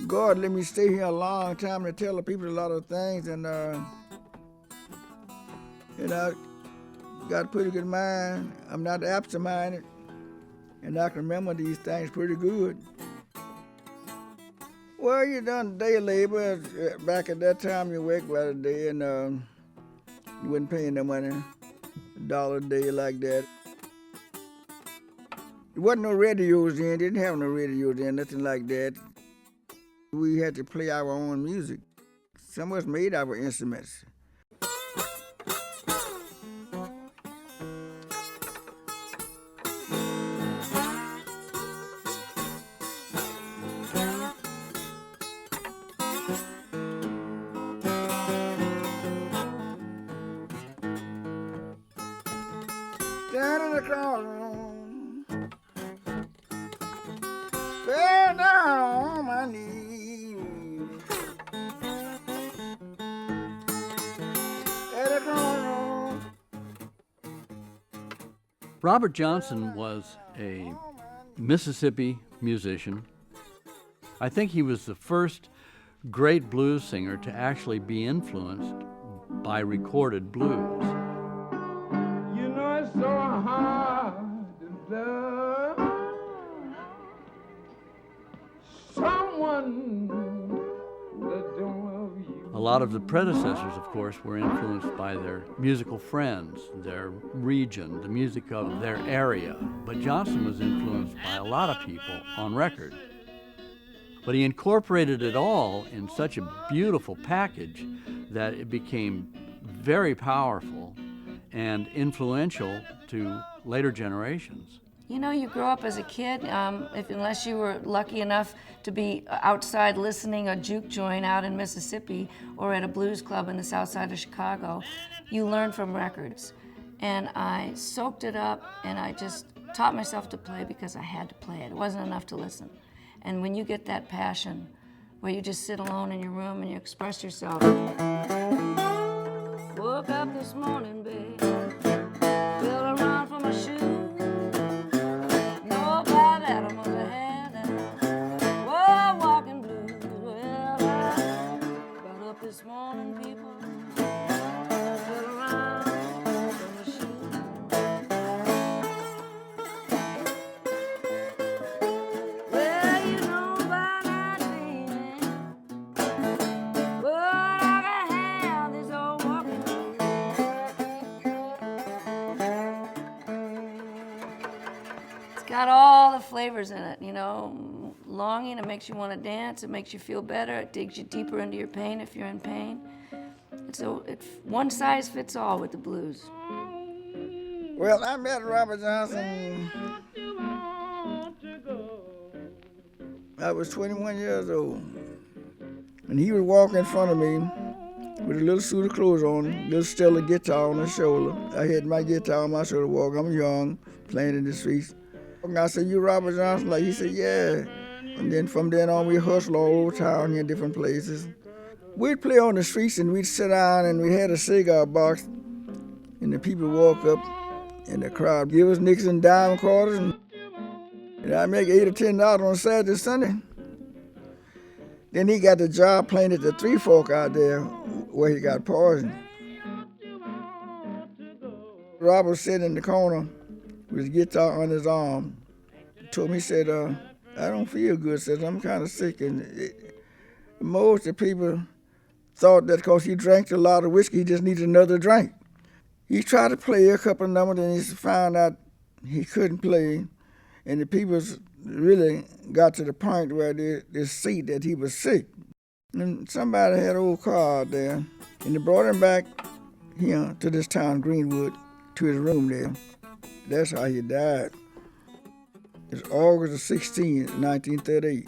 God let me stay here a long time to tell the people a lot of things, and I got a pretty good mind. I'm not absent-minded, and I can remember these things pretty good. Well, you done day labor. Back at that time, you worked by the day, and you wasn't paying no money, $1 a day like that. There wasn't no radios then, didn't have no radios then, nothing like that. We had to play our own music. Some of us made our instruments. Down in the crossroom, fell down on my knees. At the crossroom. Robert Johnson was a Mississippi musician. I think he was the first great blues singer to actually be influenced by recorded blues. You know it's so hard to love someone that don't love you. A lot of the predecessors, of course, were influenced by their musical friends, their region, the music of their area. But Johnson was influenced by a lot of people on record. But he incorporated it all in such a beautiful package that it became very powerful and influential to later generations. You know, you grow up as a kid, unless you were lucky enough to be outside listening a juke joint out in Mississippi or at a blues club in the south side of Chicago, you learn from records. And I soaked it up, and I just taught myself to play because I had to play it. It wasn't enough to listen. And when you get that passion, where you just sit alone in your room and you express yourself. Woke up this morning, babe, felt around for my shoes. No bad animals ahead, whoa, walking blues. Well, I got up this morning, people, felt around for my shoes. Well, you know by now, baby, well, I can have this old walking blues. It's got all the flavors in it, you know. Longing, it makes you want to dance, it makes you feel better, it digs you deeper into your pain if you're in pain. So one size fits all with the blues. Well, I met Robert Johnson. I was 21 years old. And he was walking in front of me with a little suit of clothes on, a little Stella guitar on his shoulder. I had my guitar on my shoulder walk. I'm young, playing in the streets. And I said, "You Robert Johnson?" Like, he said, "Yeah." And then from then on, we hustled all over town here in different places. We'd play on the streets and we'd sit down and we had a cigar box. And the people walk up in the crowd, give us nickels and dime quarters. And I'd make $8 or $10 on Saturday, Sunday. Then he got the job playing at the Three Fork out there where he got poisoned. Robert was sitting in the corner with his guitar on his arm. He told me, he said, "I don't feel good," says, "I'm kind of sick." And most of the people thought that because he drank a lot of whiskey, he just needed another drink. He tried to play a couple of numbers, and he found out he couldn't play. And the people really got to the point where they see that he was sick. And somebody had an old car out there, and they brought him back here to this town, Greenwood, to his room there. That's how he died. It's August the 16th, 1938.